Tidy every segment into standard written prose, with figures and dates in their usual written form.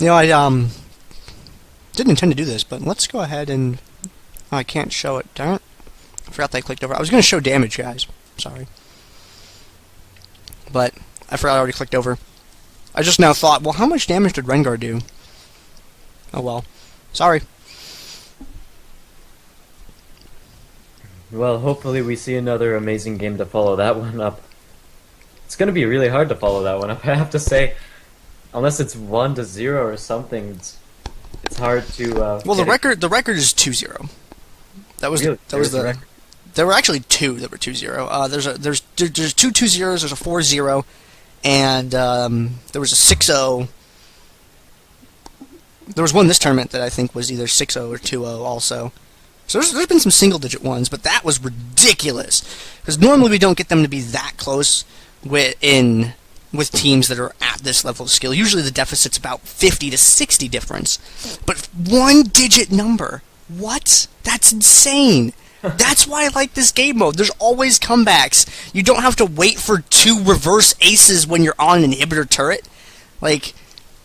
I didn't intend to do this, but let's go ahead and... Oh, I can't show it. Darn it. I forgot that I clicked over. I was going to show damage, guys. Sorry. But I forgot I already clicked over. I just now thought, well, how much damage did Rengar do? Oh, well. Sorry. Well, hopefully we see another amazing game to follow that one up. It's going to be really hard to follow that one up, I have to say. Unless it's 1-0 or something, it's hard to... well, the record is 2-0. That was really? that was the record. There were actually two that were 2-0. There's two 2-0s. There's a 4-0, and there was a 6-0. There was one this tournament that I think was either 6-0 or 2-0 also. So there's been some single-digit ones, but that was ridiculous. Because normally we don't get them to be that close with teams that are at this level of skill. Usually the deficit's about 50 to 60 difference. But one-digit number. What? That's insane. That's why I like this game mode. There's always comebacks. You don't have to wait for 2 reverse aces when you're on an inhibitor turret. Like,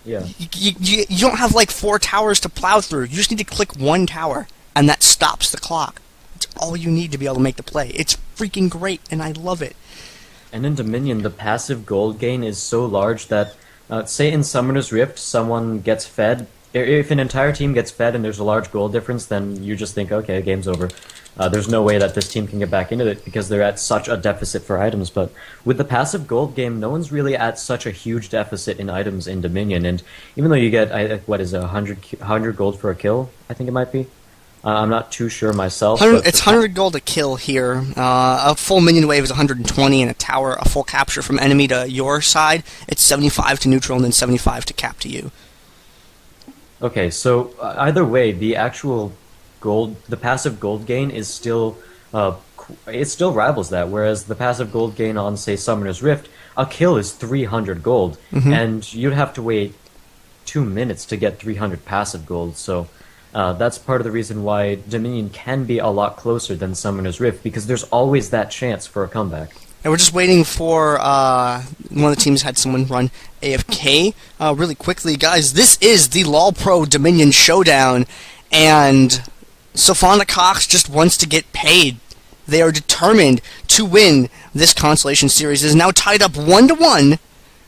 yeah. You don't have like 4 towers to plow through. You just need to click 1 tower, and that stops the clock. It's all you need to be able to make the play. It's freaking great, and I love it. And in Dominion, the passive gold gain is so large that, say in Summoner's Rift, someone gets fed. If an entire team gets fed and there's a large goal difference, then you just think, okay, game's over. There's no way that this team can get back into it because they're at such a deficit for items. But with the passive gold game, no one's really at such a huge deficit in items in Dominion. And even though you get, what is it, 100 gold for a kill, I think it might be? I'm not too sure myself. It's 100 gold a kill here. A full minion wave is 120, and a tower, a full capture from enemy to your side, it's 75 to neutral and then 75 to cap to you. Okay, so either way, the actual gold, the passive gold gain is still, it still rivals that. Whereas the passive gold gain on, say, Summoner's Rift, a kill is 300 gold, and you'd have to wait 2 minutes to get 300 passive gold. So that's part of the reason why Dominion can be a lot closer than Summoner's Rift, because there's always that chance for a comeback. And we're just waiting for one of the teams had someone run AFK really quickly. Guys, this is the LoLPro Dominion Showdown, and Sofanda Cox just wants to get paid. They are determined to win this Consolation series. It is now tied up 1-1.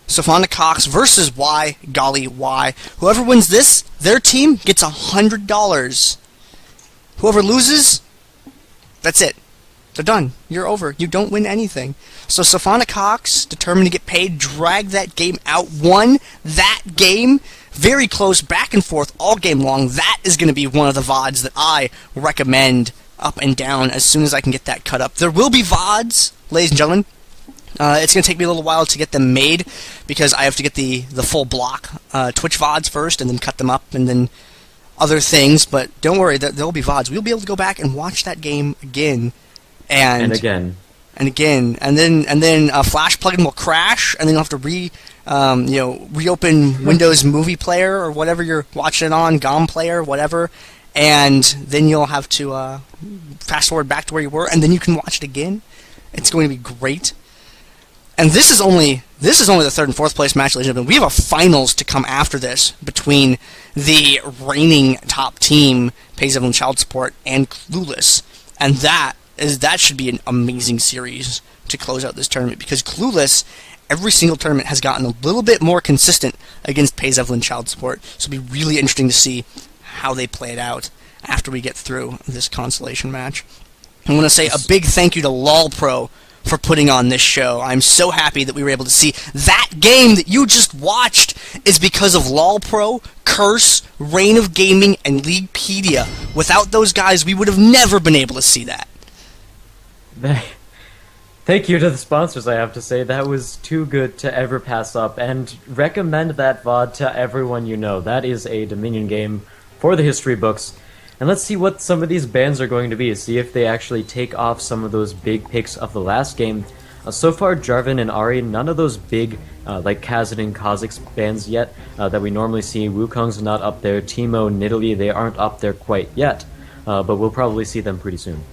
Sofanda Cox versus Golly. Whoever wins this, their team gets $100. Whoever loses, that's it. They're done. You're over. You don't win anything. So Sofanda Cox, determined to get paid, dragged that game out, won that game. Very close, back and forth, all game long. That is going to be one of the VODs that I recommend up and down as soon as I can get that cut up. There will be VODs, ladies and gentlemen. It's going to take me a little while to get them made because I have to get the full block Twitch VODs first and then cut them up and then other things. But don't worry, there'll be VODs. We'll be able to go back and watch that game again. And again, and then a Flash plugin will crash, and then you'll have to reopen Windows Movie Player or whatever you're watching it on, GOM Player, whatever, and then you'll have to fast forward back to where you were, and then you can watch it again. It's going to be great. And this is only the 3rd and 4th place match, ladies and gentlemen. We have a finals to come after this between the reigning top team, Kha'Zix Child Support, and Clueless, and that should be an amazing series to close out this tournament, because Clueless, every single tournament, has gotten a little bit more consistent against Kha'Zix Child Support, so it'll be really interesting to see how they play it out after we get through this Consolation match. I want to say a big thank you to LoLPro for putting on this show. I'm so happy that we were able to see that game that you just watched is because of LoLPro, Curse, Reign of Gaming, and Leaguepedia. Without those guys, we would have never been able to see that. Thank you to the sponsors, I have to say. That was too good to ever pass up, and recommend that VOD to everyone you know. That is a Dominion game for the history books. And let's see what some of these bans are going to be, see if they actually take off some of those big picks of the last game. So far, Jarvan and Ahri, none of those big, like Kassadin, Kha'Zix bans yet that we normally see. Wukong's not up there. Teemo, Nidalee, they aren't up there quite yet, but we'll probably see them pretty soon.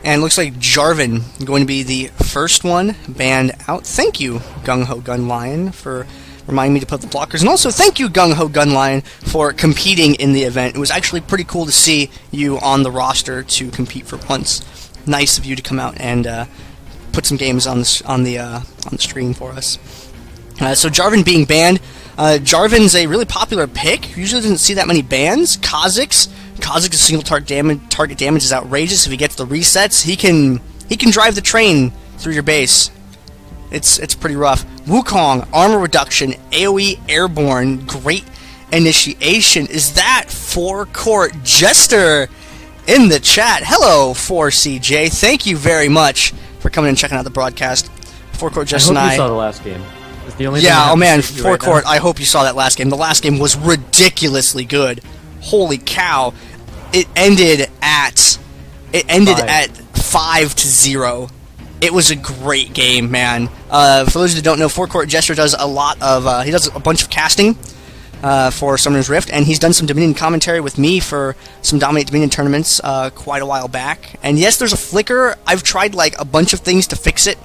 And it looks like Jarvan going to be the first one banned out. Thank you, Gung Ho Gun Lion, for reminding me to put the blockers. And also, thank you, Gung Ho Gunline, for competing in the event. It was actually pretty cool to see you on the roster to compete for once. Nice of you to come out and put some games on the screen for us. So Jarvan being banned. Jarvan's a really popular pick. Usually doesn't see that many bans. Kha'Zix. Kha'Zix's single target damage is outrageous. If he gets the resets, he can drive the train through your base. It's pretty rough. Wukong, armor reduction, AoE airborne, great initiation. Is that Forecourt Jester in the chat? Hello, 4CJ. Thank you very much for coming and checking out the broadcast. Forecourt Jester and I hope you saw the last game. It's the only yeah, oh man, Forecourt, I hope you saw that last game. The last game was ridiculously good. Holy cow. It ended at 5-0. It was a great game, man. For those who don't know, Forecourt Jester does a lot of... he does a bunch of casting for Summoner's Rift, and he's done some Dominion commentary with me for some Dominate Dominion tournaments quite a while back. And yes, there's a flicker. I've tried like a bunch of things to fix it.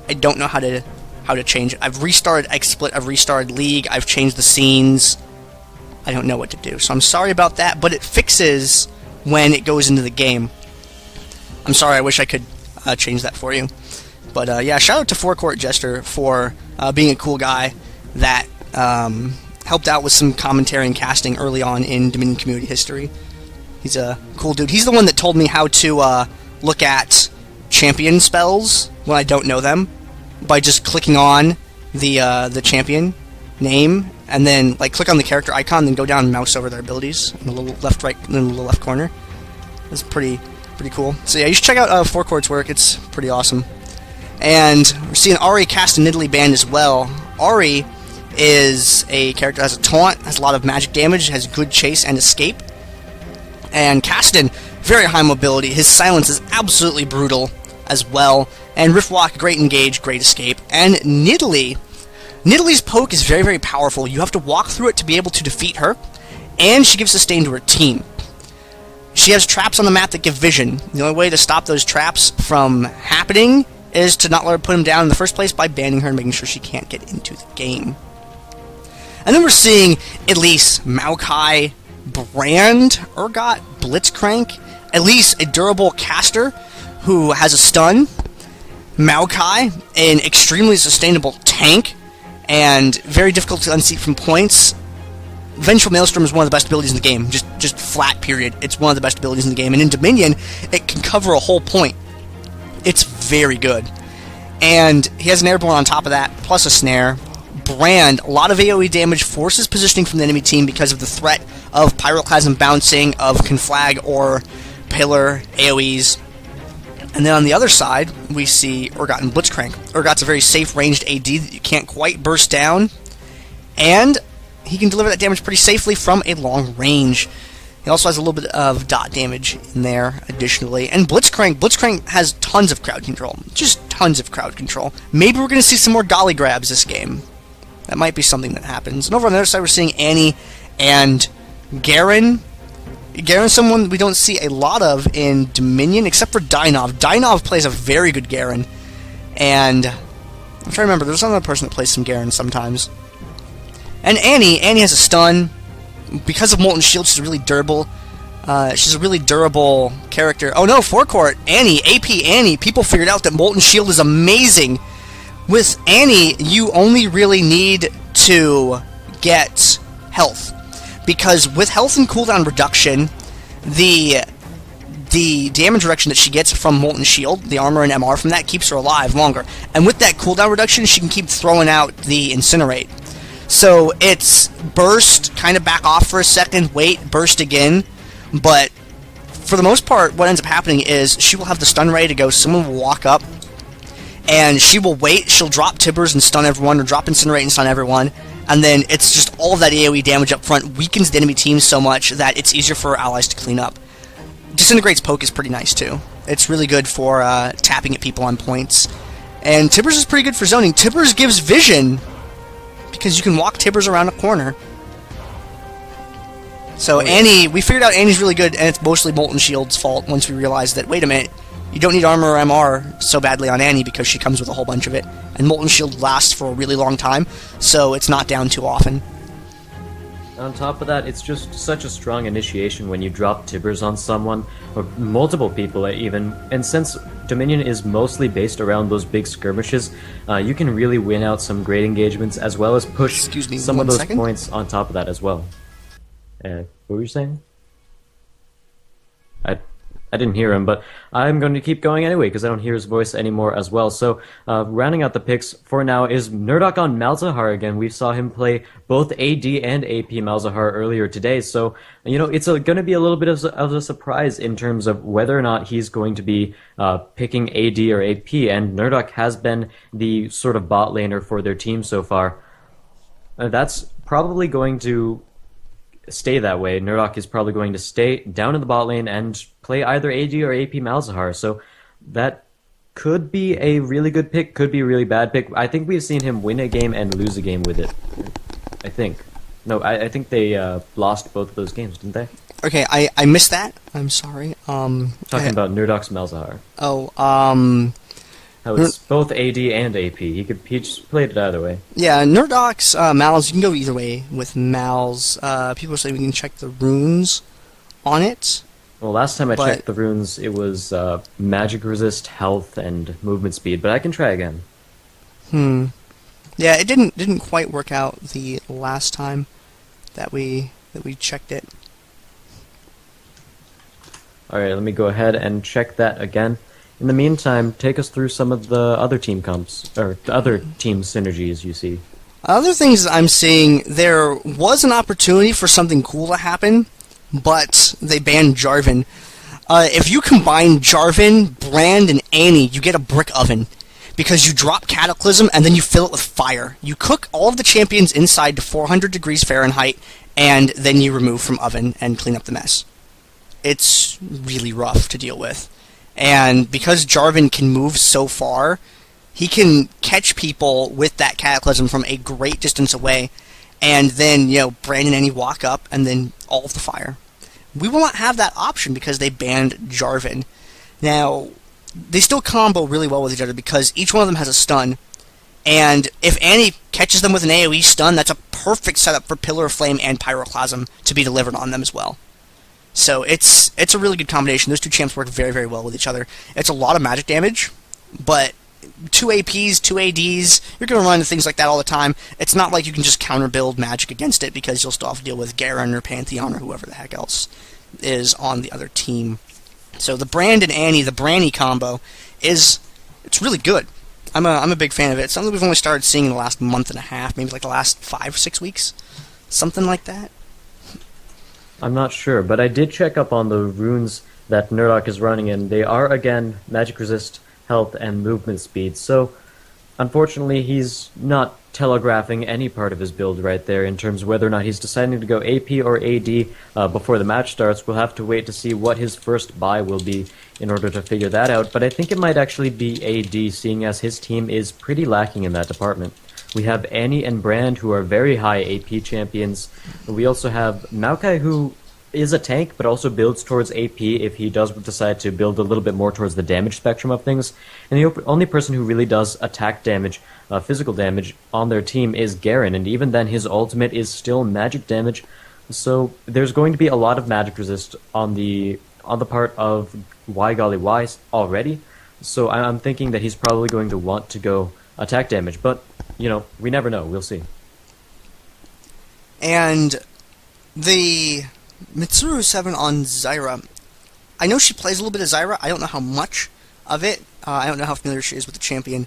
I don't know how to change it. I've restarted XSplit, I've restarted League, I've changed the scenes. I don't know what to do, so I'm sorry about that, but it fixes when it goes into the game. I'm sorry, I wish I could change that for you. But yeah, shout out to Forecourt Jester for being a cool guy that helped out with some commentary and casting early on in Dominion community history. He's a cool dude. He's the one that told me how to look at champion spells when I don't know them by just clicking on the champion name and then like click on the character icon, then go down and mouse over their abilities in the little left corner. That's pretty cool. So yeah, you should check out Forecourt's work. It's pretty awesome. And we're seeing Ahri cast a Nidalee band as well. Ahri is a character that has a taunt, has a lot of magic damage, has good chase and escape. And Kassadin, very high mobility. His silence is absolutely brutal as well. And Riftwalk, great engage, great escape. And Nidalee's poke is very, very powerful. You have to walk through it to be able to defeat her. And she gives sustain to her team. She has traps on the map that give vision. The only way to stop those traps from happening is to not let her put them down in the first place by banning her and making sure she can't get into the game. And then we're seeing Elise, Maokai+Brand, Urgot+Blitzcrank. Elise, a durable caster who has a stun. Maokai, an extremely sustainable tank and very difficult to unseat from points. Vengeful Maelstrom is one of the best abilities in the game. Just flat, period. It's one of the best abilities in the game. And in Dominion, it can cover a whole point. It's very good. And he has an airborne on top of that, plus a snare. Brand, a lot of AoE damage, forces positioning from the enemy team because of the threat of Pyroclasm bouncing, of Conflag or Pillar AoEs. And then on the other side, we see Urgot and Blitzcrank. Urgot's a very safe ranged AD that you can't quite burst down. And he can deliver that damage pretty safely from a long range. He also has a little bit of dot damage in there, additionally. And Blitzcrank has tons of crowd control. Just tons of crowd control. Maybe we're going to see some more Golly grabs this game. That might be something that happens. And over on the other side, we're seeing Annie+Garen. Garen's someone we don't see a lot of in Dominion, except for Dynov. Dynov plays a very good Garen. And I'm trying to remember, there's another person that plays some Garen sometimes. And Annie has a stun. Because of Molten Shield, she's really durable. She's a really durable character. Oh no, Forecourt, Annie, AP Annie. People figured out that Molten Shield is amazing. With Annie, you only really need to get health. Because with health and cooldown reduction, the damage reduction that she gets from Molten Shield, the armor and MR from that, keeps her alive longer. And with that cooldown reduction, she can keep throwing out the Incinerate. So it's burst, kind of back off for a second, wait, burst again. But for the most part, what ends up happening is she will have the stun ready to go, someone will walk up, and she will wait, she'll drop Tibbers and stun everyone, or drop Incinerate and stun everyone. And then it's just all of that AoE damage up front weakens the enemy team so much that it's easier for our allies to clean up. Disintegrate's poke is pretty nice too. It's really good for tapping at people on points. And Tibbers is pretty good for zoning. Tibbers gives vision because you can walk Tibbers around a corner. So Annie, we figured out Annie's really good, and it's mostly Molten Shield's fault once we realized that, wait a minute, You don't need armor or MR so badly on Annie because she comes with a whole bunch of it. And Molten Shield lasts for a really long time, so it's not down too often. On top of that, it's just such a strong initiation when you drop Tibbers on someone, or multiple people even, and since Dominion is mostly based around those big skirmishes, you can really win out some great engagements as well as push some of those points on top of that as well. What were you saying? I didn't hear him, but I'm going to keep going anyway because I don't hear his voice anymore as well. So, rounding out the picks for now is Nerdok on Malzahar again. We saw him play both AD and AP Malzahar earlier today, so it's going to be a little bit of a surprise in terms of whether or not he's going to be picking AD or AP. And Nerdok has been the sort of bot laner for their team so far. That's probably going to stay that way. Nerdok is probably going to stay down in the bot lane and play either AD or AP Malzahar. So that could be a really good pick, could be a really bad pick. I think we've seen him win a game and lose a game with it. I think. No, I think they lost both of those games, didn't they? Okay, I missed that. I'm sorry. Talking about Nerdok's Malzahar. Oh, it's both AD and AP. He just played it either way. Yeah, Nerdok's Malz, you can go either way with Malz. People say we can check the runes on it. Well, last time I checked the runes, it was magic resist, health, and movement speed, but I can try again. Yeah, it didn't quite work out the last time that we checked it. Alright, let me go ahead and check that again. In the meantime, take us through some of the other team comps, or the other team synergies you see. Other things that I'm seeing, there was an opportunity for something cool to happen, but they banned Jarvan. If you combine Jarvan, Brand, and Annie, you get a brick oven. Because you drop Cataclysm, and then you fill it with fire. You cook all of the champions inside to 400 degrees Fahrenheit, and then you remove from oven and clean up the mess. It's really rough to deal with. And because Jarvan can move so far, he can catch people with that Cataclysm from a great distance away, and then, Brand and Annie walk up, and then all of the fire. We will not have that option because they banned Jarvan. Now, they still combo really well with each other because each one of them has a stun, and if Annie catches them with an AoE stun, that's a perfect setup for Pillar of Flame and Pyroclasm to be delivered on them as well. So it's a really good combination. Those two champs work very, very well with each other. It's a lot of magic damage, but 2 APs, 2 ADs, you're going to run into things like that all the time. It's not like you can just counter-build magic against it because you'll still have to deal with Garen or Pantheon or whoever the heck else is on the other team. So the Brand and Annie, the Branny combo, it's really good. I'm a big fan of it. It's something we've only started seeing in the last month and a half, maybe like the last 5 or 6 weeks. Something like that. I'm not sure, but I did check up on the runes that Nerdok is running, and they are, again, magic resist, health, and movement speed. So, unfortunately, he's not telegraphing any part of his build right there in terms of whether or not he's deciding to go AP or AD before the match starts. We'll have to wait to see what his first buy will be in order to figure that out, but I think it might actually be AD, seeing as his team is pretty lacking in that department. We have Annie and Brand, who are very high AP champions. We also have Maokai, who is a tank, but also builds towards AP if he does decide to build a little bit more towards the damage spectrum of things. And the only person who really does attack damage, physical damage, on their team is Garen, and even then his ultimate is still magic damage. So there's going to be a lot of magic resist on the part of Golly already. So I'm thinking that he's probably going to want to go attack damage, but we never know. We'll see. And the Mitsuru 7 on Zyra, I know she plays a little bit of Zyra. I don't know how much of it. I don't know how familiar she is with the champion.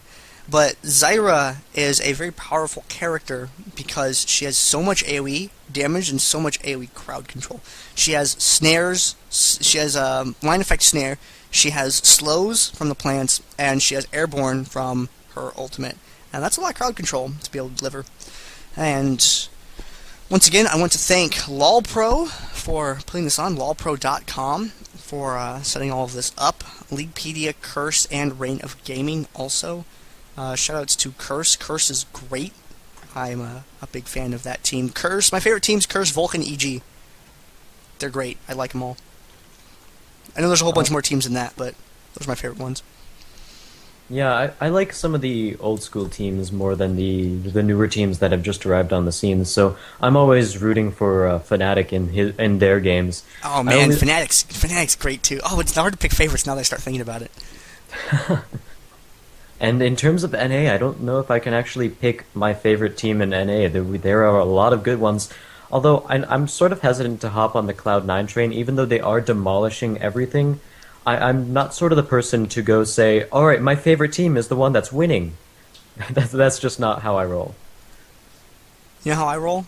But Zyra is a very powerful character because she has so much AoE damage and so much AoE crowd control. She has snares, she has a line effect snare, she has slows from the plants, and she has airborne from her ultimate. And that's a lot of crowd control to be able to deliver. And once again, I want to thank LoLPro for putting this on, LoLPro.com, for setting all of this up. Leaguepedia, Curse, and Reign of Gaming also. Shoutouts to Curse. Curse is great. I'm a big fan of that team. Curse, my favorite teams, Curse, Vulcan, EG. They're great. I like them all. I know there's a whole bunch more teams than that, but Those are my favorite ones. Yeah, I like some of the old school teams more than the newer teams that have just arrived on the scene. So I'm always rooting for Fnatic in their games. Oh man, Fnatic's great too. Oh, it's hard to pick favorites now that I start thinking about it. And in terms of NA, I don't know if I can actually pick my favorite team in NA. There are a lot of good ones. Although I'm sort of hesitant to hop on the Cloud9 train, even though they are demolishing everything. I'm not sort of the person to go say, all right, my favorite team is the one that's winning. That's just not how I roll. You know how I roll?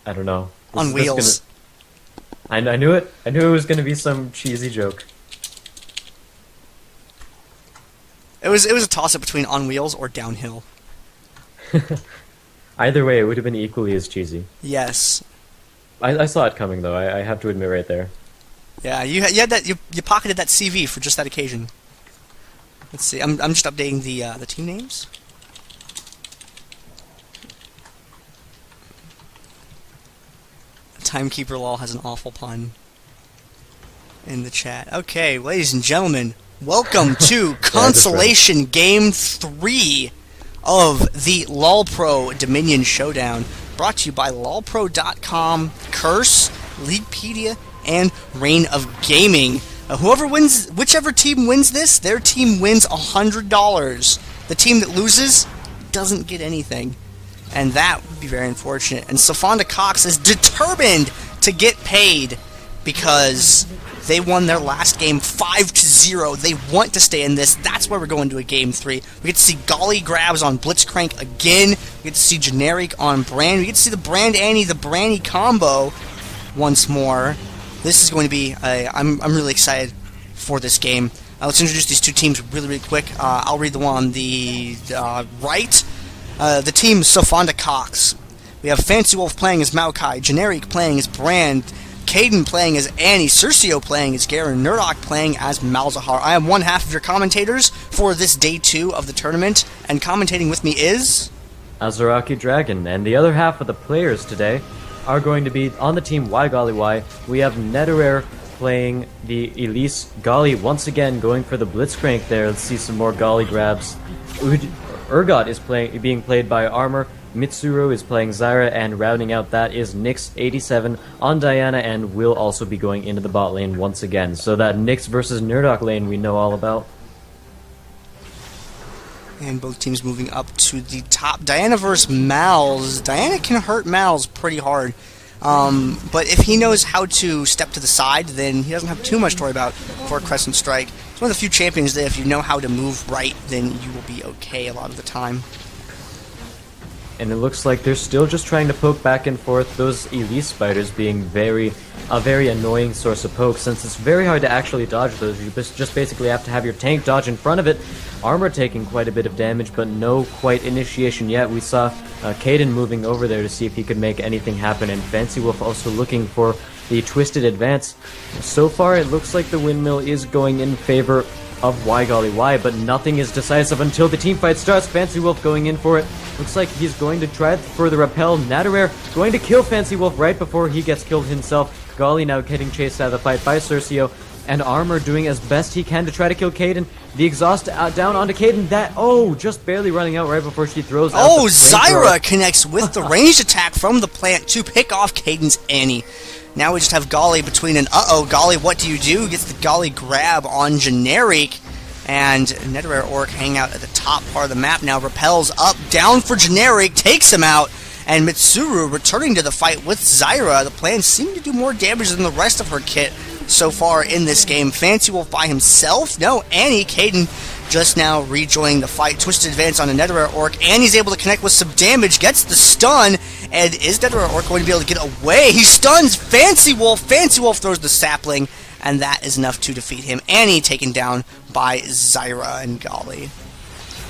I don't know. On wheels. I knew it. I knew it was going to be some cheesy joke. It was a toss-up between on wheels or downhill. Either way, it would have been equally as cheesy. Yes. I saw it coming, though. I have to admit right there. Yeah, you had that. You pocketed that CV for just that occasion. Let's see. I'm just updating the team names. Timekeeper Lol has an awful pun in the chat. Okay, ladies and gentlemen, welcome to Consolation Game 3 of the LoLPro Dominion Showdown, brought to you by LoLPro.com, Curse, Leaguepedia, and Reign of Gaming. Whichever team wins this, their team wins $100. The team that loses doesn't get anything, and that would be very unfortunate. And Sofanda Cox is determined to get paid because they won their last game 5-0. They want to stay in this. That's why we're going to a game 3. We get to see Golly grabs on Blitzcrank again. We get to see Generic on Brand. We get to see the Brand Annie, the Brandy combo once more. This is going to be I'm really excited for this game. Let's introduce these two teams really quick. I'll read the one on the right. The team Sofanda Cox. We have Fancy Wolf playing as Maokai, Generic playing as Brand, Caden playing as Annie, Cercio playing as Garen, Nerdok playing as Malzahar. I am one half of your commentators for this day 2 of the tournament, and commentating with me is Azaraki Dragon, and the other half of the players today are going to be on the team Why Golly Why. We have Nidalee playing the Elise. Golly once again going for the Blitzcrank there. Let's see some more Golly grabs. Urgot is being played by Armor. Mitsuru is playing Zyra, and rounding out that is Nyx87 on Diana, and will also be going into the bot lane once again. So that Nyx versus Nerdok lane we know all about. And both teams moving up to the top. Diana versus Malz. Diana can hurt Malz pretty hard. But if he knows how to step to the side, then he doesn't have too much to worry about for Crescent Strike. It's one of the few champions that if you know how to move right, then you will be okay a lot of the time. And it looks like they're still just trying to poke back and forth, those Elise spiders being a very annoying source of poke, since it's very hard to actually dodge those. You just basically have to have your tank dodge in front of it. Armor taking quite a bit of damage, but no quite initiation yet. We saw Caden moving over there to see if he could make anything happen, and Fancy Wolf also looking for the twisted advance. So far, it looks like the windmill is going in favor of Why Golly Why, but nothing is decisive until the teamfight starts. Fancy Wolf going in for it. Looks like he's going to try for the repel. Nidalee going to kill Fancy Wolf right before he gets killed himself. Golly now getting chased out of the fight by Cercio, and Armor doing as best he can to try to kill Caden. The exhaust down onto Caden. Just barely running out right before she throws out the Zyra connects with the ranged attack from the plant to pick off Caden's Annie. Now we just have Golly between an Golly, what do? Gets the Golly grab on Generic, and Nidalee Orc hang out at the top part of the map now, repels up, down for Generic, takes him out, and Mitsuru returning to the fight with Zyra. The plans seem to do more damage than the rest of her kit so far in this game. Fancy Wolf by himself? No, Annie, Caden just now rejoining the fight. Twisted advance on a Nidalee Orc. Annie's able to connect with some damage, gets the stun, and is Nidalee Orc going to be able to get away? He stuns Fancy Wolf. Fancy Wolf throws the sapling, and that is enough to defeat him. Annie taken down by Zyra and Golly.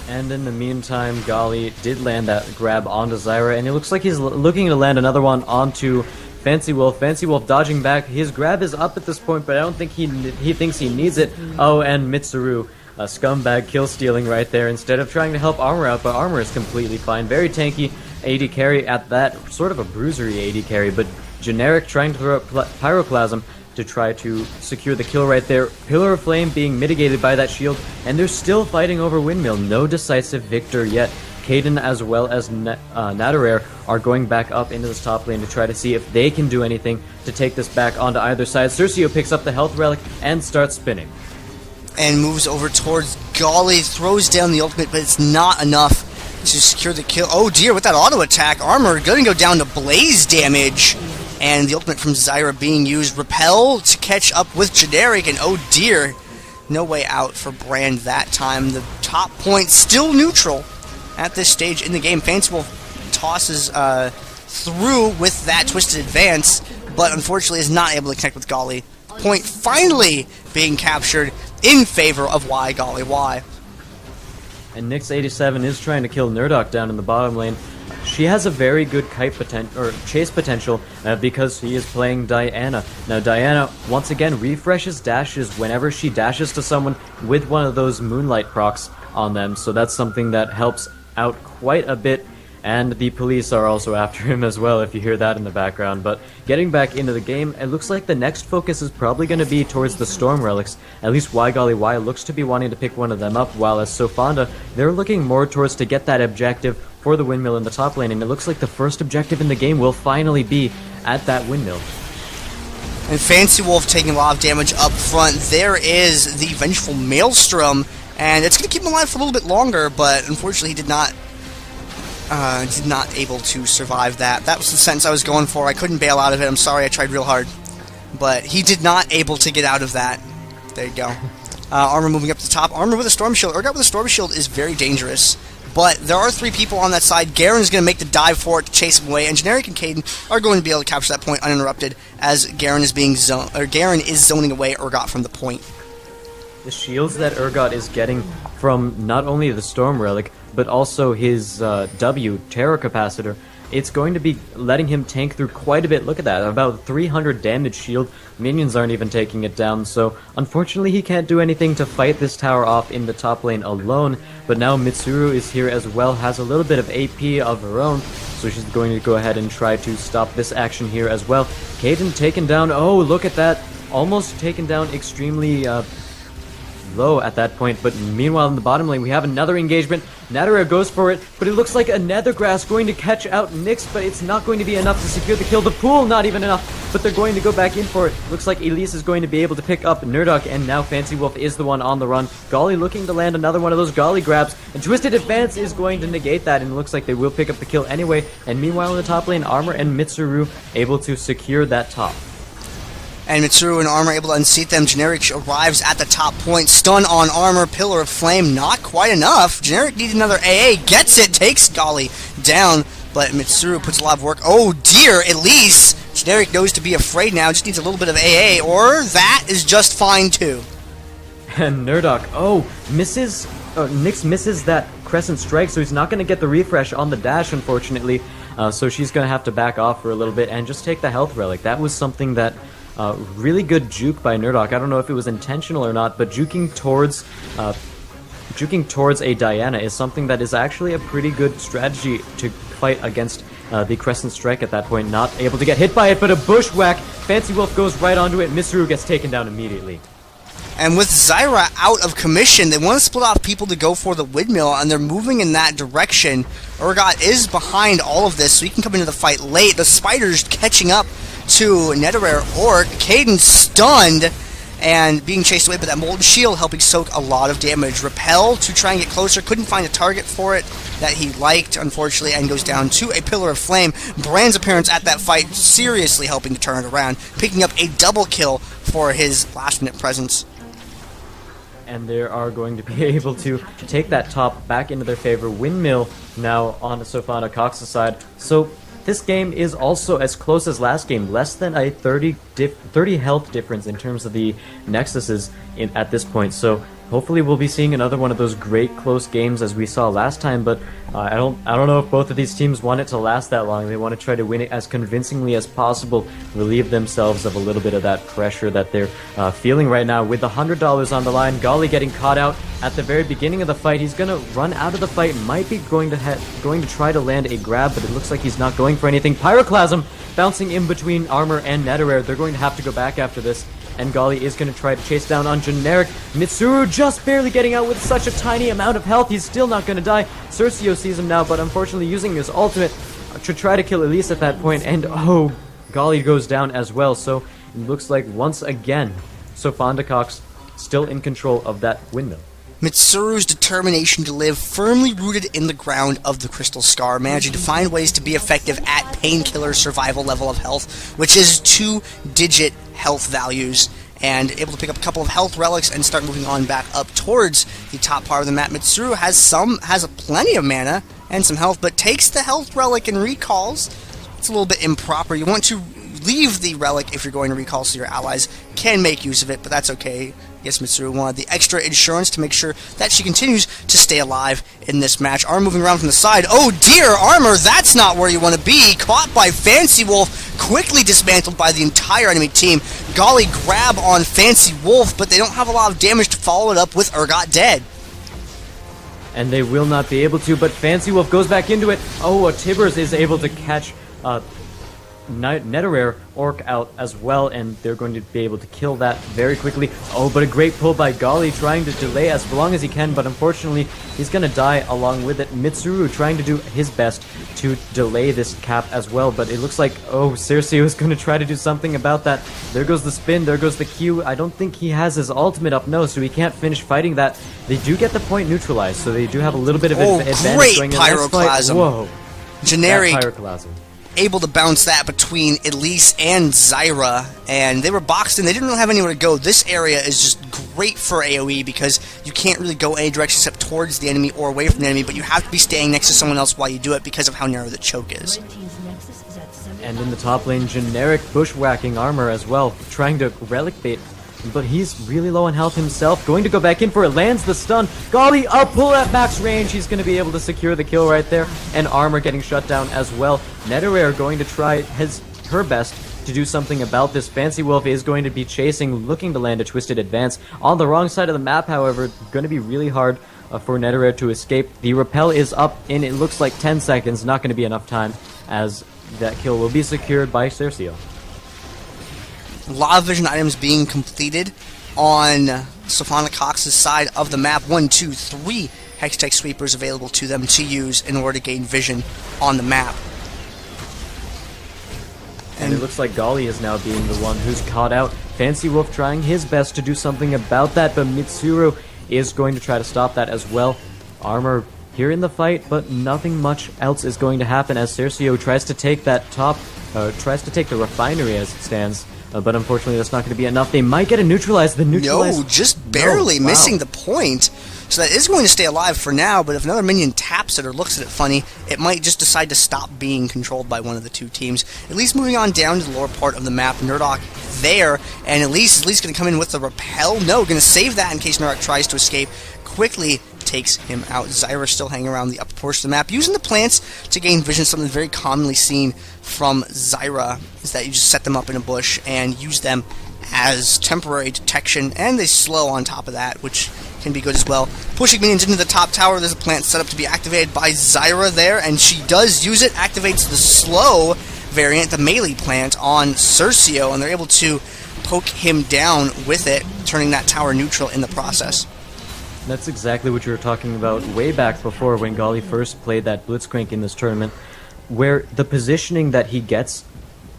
And in the meantime, Golly did land that grab onto Zyra, and it looks like he's looking to land another one onto Fancy Wolf. Fancy Wolf dodging back. His grab is up at this point, but I don't think he thinks he needs it. Oh, and Mitsuru, a scumbag kill stealing right there instead of trying to help Armor out, but Armor is completely fine. Very tanky AD carry at that, sort of a bruisery AD carry, but Generic trying to throw up Pyroclasm. to try to secure the kill right there. Pillar of Flame being mitigated by that shield, and they're still fighting over Windmill. No decisive victor yet. Kaden as well as Nidalee are going back up into this top lane to try to see if they can do anything to take this back onto either side. Cercio picks up the health relic and starts spinning. And moves over towards Golly, throws down the ultimate, but it's not enough to secure the kill. Oh dear, with that auto attack, Armor gonna go down to blaze damage. And the ultimate from Zyra being used. Repel to catch up with Generic, and oh dear, no way out for Brand that time. The top point still neutral at this stage in the game. Fanciful tosses through with that twisted advance, but unfortunately is not able to connect with Golly. Point finally being captured in favor of Golly. And Nyx87 is trying to kill Nerdok down in the bottom lane. She has a very good kite chase potential because he is playing Diana. Now Diana once again refreshes dashes whenever she dashes to someone with one of those moonlight procs on them, so that's something that helps out quite a bit. And the police are also after him as well, if you hear that in the background. But getting back into the game, it looks like the next focus is probably going to be towards the Storm Relics. At least Golly looks to be wanting to pick one of them up, while as Sofanda, they're looking more towards to get that objective for the windmill in the top lane. And it looks like the first objective in the game will finally be at that windmill. And Fancy Wolf taking a lot of damage up front. There is the Vengeful Maelstrom, and it's going to keep him alive for a little bit longer, but unfortunately he did not able to survive that. That was the sentence I was going for. I couldn't bail out of it. I'm sorry, I tried real hard. But he did not able to get out of that. There you go. Armor moving up to the top. Armor with a Storm Shield. Urgot with a Storm Shield is very dangerous. But there are three people on that side. Garen is going to make the dive for it to chase him away, and Generic and Kaden are going to be able to capture that point uninterrupted as Garen is zoning away Urgot from the point. The shields that Urgot is getting from not only the Storm Relic, but also his W, Terror Capacitor, it's going to be letting him tank through quite a bit. Look at that, about 300 damage shield. Minions aren't even taking it down, so unfortunately he can't do anything to fight this tower off in the top lane alone. But now Mitsuru is here as well, has a little bit of AP of her own, so she's going to go ahead and try to stop this action here as well. Kaden taken down, oh look at that, almost taken down extremely low at that point, but meanwhile in the bottom lane we have another engagement. Nidalee goes for it, but it looks like a Nethergrass going to catch out Nyx, but it's not going to be enough to secure the kill. The pool, not even enough, but they're going to go back in for it. Looks like Elise is going to be able to pick up Nerdok, and now Fancy Wolf is the one on the run. Golly looking to land another one of those Golly grabs, and Twisted Advance is going to negate that, and it looks like they will pick up the kill anyway. And meanwhile in the top lane, Armor and Mitsuru able to secure that top. And Mitsuru and Armor able to unseat them. Generic arrives at the top point. Stun on Armor. Pillar of Flame. Not quite enough. Generic needs another AA. Gets it. Takes Golly down. But Mitsuru puts a lot of work. Oh dear. Elise. Generic knows to be afraid now. Just needs a little bit of AA. Or that is just fine too. And Nerdok. Nyx misses that Crescent Strike, so he's not going to get the refresh on the dash, unfortunately. So she's going to have to back off for a little bit and just take the health relic. That was something that really good juke by Nerdok. I don't know if it was intentional or not, but juking towards a Diana is something that is actually a pretty good strategy to fight against the Crescent Strike at that point. Not able to get hit by it, but a bushwhack. Fancy Wolf goes right onto it. Mitsuru gets taken down immediately. And with Zyra out of commission, they want to split off people to go for the windmill, and they're moving in that direction. Urgot is behind all of this, so he can come into the fight late. The Spider's catching up to Nidalee Orc. Kaden stunned and being chased away by that Molten Shield, helping soak a lot of damage. Repel to try and get closer, couldn't find a target for it that he liked, unfortunately, and goes down to a Pillar of Flame. Brand's appearance at that fight seriously helping to turn it around, picking up a double kill for his last-minute presence. And they are going to be able to take that top back into their favor. Windmill now on the Sofanda Cox's side. So this game is also as close as last game, less than a 30 health difference in terms of the Nexuses at this point. So hopefully we'll be seeing another one of those great close games as we saw last time, but I don't know if both of these teams want it to last that long. They want to try to win it as convincingly as possible, relieve themselves of a little bit of that pressure that they're feeling right now. With the $100 on the line, Golly getting caught out at the very beginning of the fight. He's going to run out of the fight, might be going to try to land a grab, but it looks like he's not going for anything. Pyroclasm bouncing in between Armor and Nidalee. They're going to have to go back after this. And Golly is going to try to chase down on Generic. Mitsuru just barely getting out with such a tiny amount of health. He's still not going to die. Cercio sees him now, but unfortunately using his ultimate to try to kill Elise at that point. And oh, Golly goes down as well. So it looks like once again, Sofanda Cox still in control of that windmill. Mitsuru's determination to live firmly rooted in the ground of the Crystal Scar, managing to find ways to be effective at Painkiller's survival level of health, which is 2-digit health values, and able to pick up a couple of health relics and start moving on back up towards the top part of the map. Mitsuru has plenty of mana and some health, but takes the health relic and recalls. It's a little bit improper. You want to leave the relic if you're going to recall so your allies can make use of it, but that's okay. Yes, Mitsuru wanted the extra insurance to make sure that she continues to stay alive in this match. Arm moving around from the side. Oh dear, Armor, that's not where you want to be. Caught by Fancy Wolf, quickly dismantled by the entire enemy team. Golly grab on Fancy Wolf, but they don't have a lot of damage to follow it up with Urgot dead. And they will not be able to, but Fancy Wolf goes back into it. Oh, Tibbers is able to catch Nidalee Orc out as well, and they're going to be able to kill that very quickly. Oh, but a great pull by Golly, trying to delay as long as he can, but unfortunately he's going to die along with it. Mitsuru trying to do his best to delay this cap as well, but it looks like, oh, Cercio is going to try to do something about that. There goes the spin, there goes the Q. I don't think he has his ultimate up, no, so he can't finish fighting that. They do get the point neutralized, so they do have a little bit of advantage going in this fight. Whoa, generic Pyroclasm. Able to bounce that between Elise and Zyra, and they were boxed in. They didn't really have anywhere to go. This area is just great for AoE because you can't really go any direction except towards the enemy or away from the enemy, but you have to be staying next to someone else while you do it because of how narrow the choke is. And in the top lane, Generic bushwhacking Armor as well, trying to relic bait, but he's really low on health himself. Going to go back in for it, lands the stun. Golly up, pull at max range. He's going to be able to secure the kill right there. And Armor getting shut down as well. Nidalee going to try her best to do something about this. Fancy Wolf is going to be chasing, looking to land a Twisted Advance. On the wrong side of the map, however, going to be really hard for Nidalee to escape. The repel is up in, it looks like 10 seconds. Not going to be enough time, as that kill will be secured by Cercio. A lot of vision items being completed on Sofanda Cox's side of the map. 1, 2, 3 Hextech Sweepers available to them to use in order to gain vision on the map. And it looks like Golly is now being the one who's caught out. Fancy Wolf trying his best to do something about that, but Mitsuru is going to try to stop that as well. Armor here in the fight, but nothing much else is going to happen as Cercio tries to take that tries to take the refinery as it stands. But unfortunately, that's not going to be enough. They might get a neutralize. No, just barely missing the point. So that is going to stay alive for now, but if another minion taps it or looks at it funny, it might just decide to stop being controlled by one of the two teams. At least moving on down to the lower part of the map, Nerdok there, and Elise going to come in with the repel. No, going to save that in case Nerdok tries to escape. Quickly takes him out. Zyra still hanging around the upper portion of the map, using the plants to gain vision. Something very commonly seen from Zyra is that you just set them up in a bush and use them as temporary detection, and they slow on top of that, which can be good as well. Pushing minions into the top tower, there's a plant set up to be activated by Zyra there, and she does use it, activates the slow variant, the melee plant, on Cercio, and they're able to poke him down with it, turning that tower neutral in the process. That's exactly what you were talking about way back before when Golly first played that Blitzcrank in this tournament, where the positioning that he gets,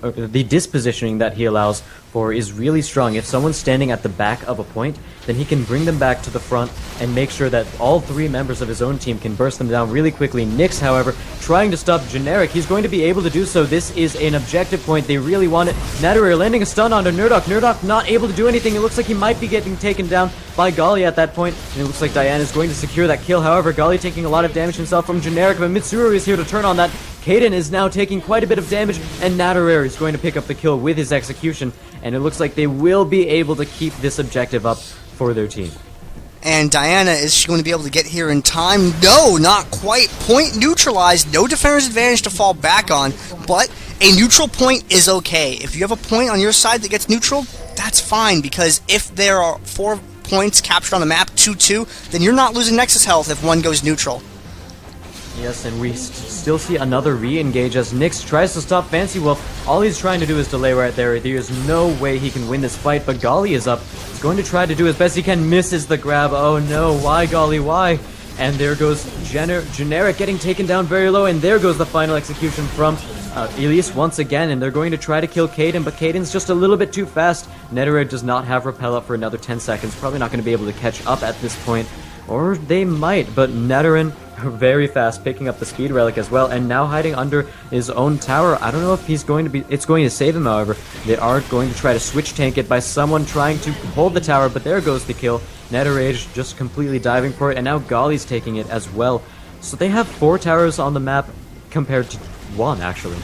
or the dispositioning that he allows for is really strong. If someone's standing at the back of a point, then he can bring them back to the front and make sure that all three members of his own team can burst them down really quickly. Nyx, however, trying to stop Generic. He's going to be able to do so. This is an objective point. They really want it. Nidalee landing a stun onto Nerdok. Nerdok not able to do anything. It looks like he might be getting taken down by Golly at that point, and it looks like Diana is going to secure that kill. However, Golly taking a lot of damage himself from Generic, but Mitsuru is here to turn on that. Kaden is now taking quite a bit of damage, and Nidalee is going to pick up the kill with his execution, and it looks like they will be able to keep this objective up for their team. And Diana, is she going to be able to get here in time? No, not quite. Point neutralized. No defender's advantage to fall back on. But a neutral point is okay. If you have a point on your side that gets neutral, that's fine. Because if there are 4 points captured on the map, 2-2, then you're not losing Nexus health if one goes neutral. Yes, and we still see another re-engage as Nyx tries to stop Fancy Wolf. All he's trying to do is delay right there. There is no way he can win this fight, but Golly is up. He's going to try to do as best he can. Misses the grab. Oh no, why Golly, why? And there goes Generic getting taken down very low, and there goes the final execution from Elise once again, and they're going to try to kill Kaden, but Kaden's just a little bit too fast. Nidalee does not have Repel up for another 10 seconds. Probably not going to be able to catch up at this point. Or they might, but Nidalee very fast, picking up the speed relic as well, and now hiding under his own tower. I don't know if he's going to be. It's going to save him, however. They are going to try to switch tank it by someone trying to hold the tower, but there goes the kill. Nidalee just completely diving for it, and now Golly's taking it as well. So they have 4 towers on the map compared to 1, actually.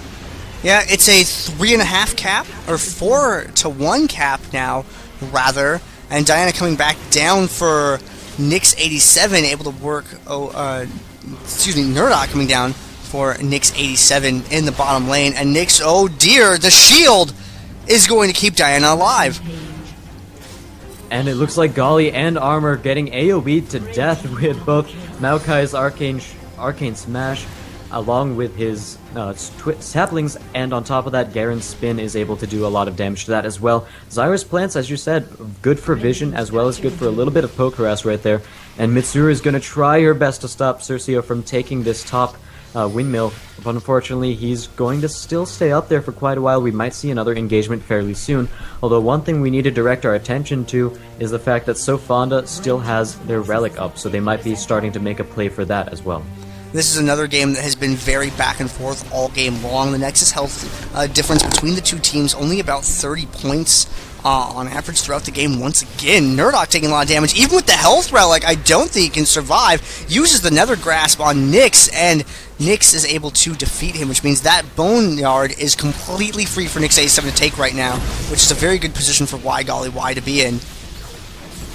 Yeah, it's a 3.5 cap, or 4-1 cap now, rather. And Diana coming back down for Nyx 87, able to work. Nerdot coming down for Nyx 87 in the bottom lane, and Nyx, oh dear, the shield is going to keep Diana alive. And it looks like Golly and Armor getting AoE'd to death with both Maokai's Arcane Smash along with his saplings, and on top of that, Garen's Spin is able to do a lot of damage to that as well. Zyra's Plants, as you said, good for vision as well as good for a little bit of poke harass right there. And Mitsuru is going to try her best to stop Cersio from taking this top windmill, but unfortunately he's going to still stay up there for quite a while. We might see another engagement fairly soon, although one thing we need to direct our attention to is the fact that Sofanda still has their relic up, so they might be starting to make a play for that as well. This is another game that has been very back and forth all game long. The Nexus health difference between the two teams only about 30 points on average throughout the game. Once again, Nerdot taking a lot of damage. Even with the health relic, I don't think he can survive. Uses the Nether Grasp on Nyx, and Nyx is able to defeat him, which means that Boneyard is completely free for Nyx 87 to take right now, which is a very good position for Golly to be in.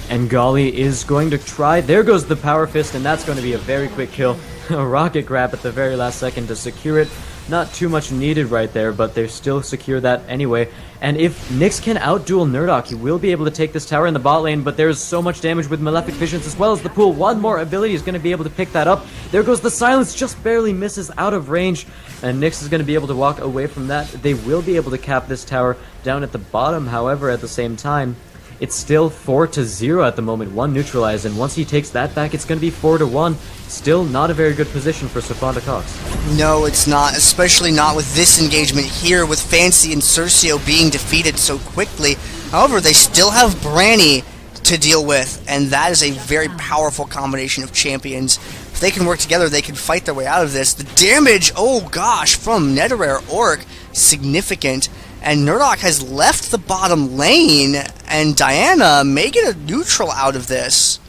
And Golly is going to try. There goes the Power Fist, and that's going to be a very quick kill. A rocket grab at the very last second to secure it. Not too much needed right there, but they still secure that anyway. And if Nyx can outduel Nerdok, he will be able to take this tower in the bot lane, but there's so much damage with Malefic Visions as well as the pool. One more ability is going to be able to pick that up. There goes the Silence, just barely misses out of range, and Nyx is going to be able to walk away from that. They will be able to cap this tower down at the bottom, however, at the same time, it's still 4-0 at the moment, 1 neutralized, and once he takes that back, it's going to be 4-1. Still not a very good position for Sofanda Cox. No, it's not, especially not with this engagement here, with Fancy and Cersio being defeated so quickly. However, they still have Branny to deal with, and that is a very powerful combination of champions. If they can work together, they can fight their way out of this. The damage, oh gosh, from Netherrare Orc, significant. And Nerdok has left the bottom lane, and Diana may get a neutral out of this.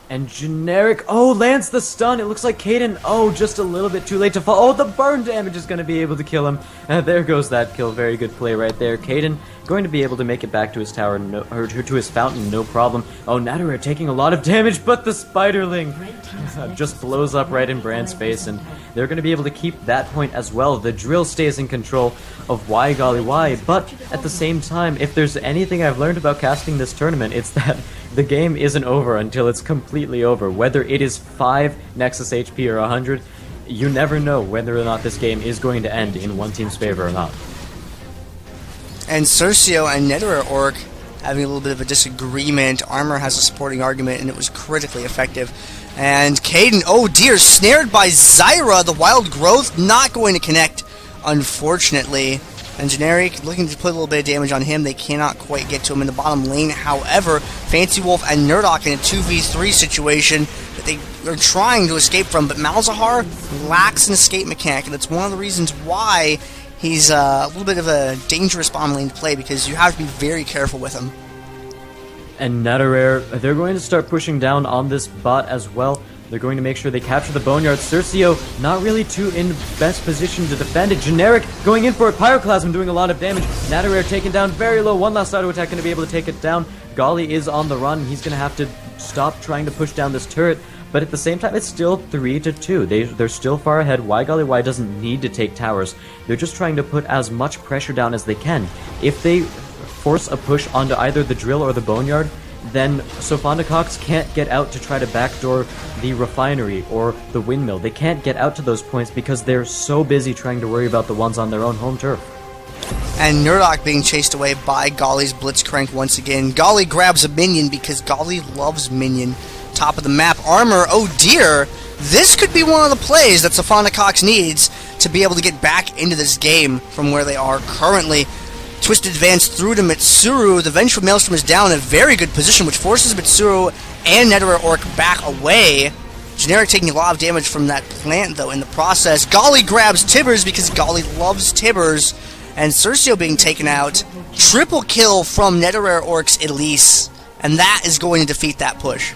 And Generic, oh, lands the stun. It looks like Kaden, oh, just a little bit too late to fall. Oh, the burn damage is going to be able to kill him. There goes that kill. Very good play right there. Kaden going to be able to make it back to his tower, or to his fountain, no problem. Oh, Nidalee taking a lot of damage, but the Spiderling just blows up right in Brand's face, and they're going to be able to keep that point as well. The drill stays in control of Golly, but at the same time, if there's anything I've learned about casting this tournament, it's that the game isn't over until it's completely over. Whether it is 5 Nexus HP or 100, you never know whether or not this game is going to end in one team's favor or not. And Cersio and Netherrare Orc having a little bit of a disagreement. Armor has a supporting argument, and it was critically effective. And Kaden, oh dear, snared by Zyra, the Wild Growth, not going to connect, unfortunately. And Generic looking to put a little bit of damage on him. They cannot quite get to him in the bottom lane. However, Fancy Wolf and Nerdok in a 2v3 situation that they are trying to escape from. But Malzahar lacks an escape mechanic, and that's one of the reasons why he's a little bit of a dangerous bottom lane to play, because you have to be very careful with him. And Netherrare, they're going to start pushing down on this bot as well. They're going to make sure they capture the Boneyard. Cersio not really too in best position to defend it. Generic going in for a Pyroclasm, doing a lot of damage. Netherrare taken down very low. One last auto attack going to be able to take it down. Golly is on the run. He's going to have to stop trying to push down this turret. But at the same time, it's still 3-2. They're still far ahead. Golly doesn't need to take towers. They're just trying to put as much pressure down as they can. If they force a push onto either the drill or the boneyard, then Sofanda can't get out to try to backdoor the refinery or the windmill. They can't get out to those points because they're so busy trying to worry about the ones on their own home turf. And Nerdok being chased away by Golly's Blitzcrank once again. Golly grabs a minion because Golly loves minion. Top of the map, armor, oh dear! This could be one of the plays that Sofanda needs to be able to get back into this game from where they are currently. Twisted advance through to Mitsuru. The Vengeful Maelstrom is down in a very good position, which forces Mitsuru and Netherite Orc back away. Generic taking a lot of damage from that plant, though, in the process. Golly grabs Tibbers because Golly loves Tibbers. And Cercio being taken out. Triple kill from Netherite Orc's Elise. And that is going to defeat that push.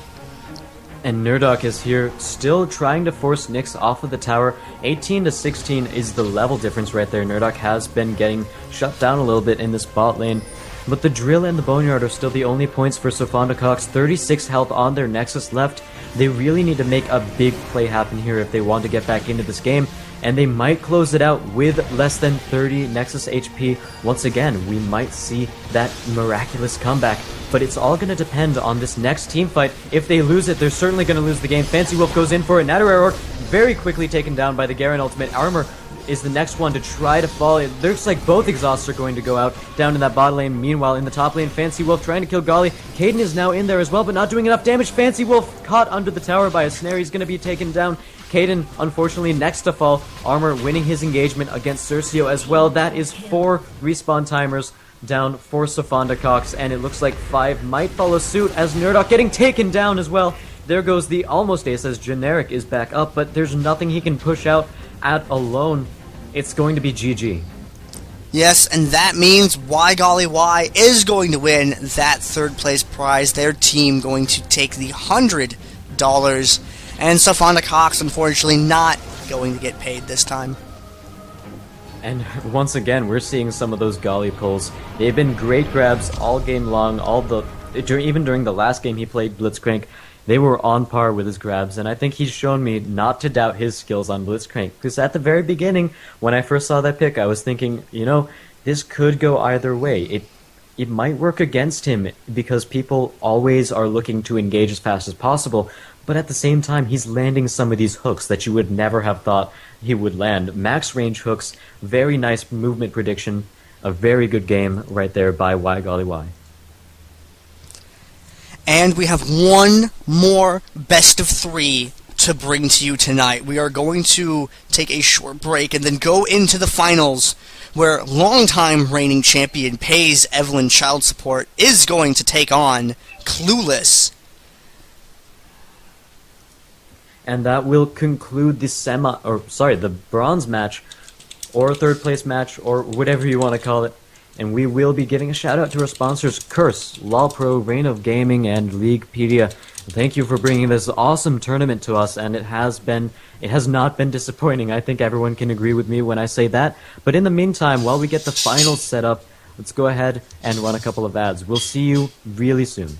And Nerdok is here, still trying to force Nyx off of the tower. 18-16 is the level difference right there. Nerdok has been getting shut down a little bit in this bot lane. But the drill and the boneyard are still the only points for Sofanda 36 health on their Nexus left. They really need to make a big play happen here if they want to get back into this game. And they might close it out with less than 30 Nexus HP. Once again, we might see that miraculous comeback. But it's all going to depend on this next team fight. If they lose it, they're certainly going to lose the game. Fancy Wolf goes in for it. Netherite Orc very quickly taken down by the Garen ultimate. Armor is the next one to try to fall. It looks like both exhausts are going to go out down in that bot lane. Meanwhile, in the top lane, Fancy Wolf trying to kill Golly. Caden is now in there as well, but not doing enough damage. Fancy Wolf caught under the tower by a snare. He's going to be taken down. Caden, unfortunately, next to fall. Armor winning his engagement against Cercio as well. That is 4 respawn timers down for Sofanda and it looks like 5 might follow suit as Nerdok getting taken down as well. There goes the almost ace as Generic is back up, but there's nothing he can push out at alone. It's going to be GG. Yes, and that means Golly is going to win that third place prize. Their team going to take the $100. And Sofanda unfortunately not going to get paid this time. And once again, we're seeing some of those Golly pulls. They've been great grabs all game long. Even during the last game he played Blitzcrank, they were on par with his grabs. And I think he's shown me not to doubt his skills on Blitzcrank. Because at the very beginning, when I first saw that pick, I was thinking, this could go either way. It might work against him because people always are looking to engage as fast as possible. But at the same time, he's landing some of these hooks that you would never have thought he would land. Max range hooks, very nice movement prediction, a very good game right there by Golly. And we have one more best of 3 to bring to you tonight. We are going to take a short break and then go into the finals, where longtime reigning champion Pays Evelyn Child Support is going to take on Clueless. And that will conclude the bronze match, or third place match, or whatever you want to call it. And we will be giving a shout out to our sponsors, Curse, LoLPro, Reign of Gaming, and Leaguepedia. Thank you for bringing this awesome tournament to us, and it has not been disappointing. I think everyone can agree with me when I say that. But in the meantime, while we get the finals set up, let's go ahead and run a couple of ads. We'll see you really soon.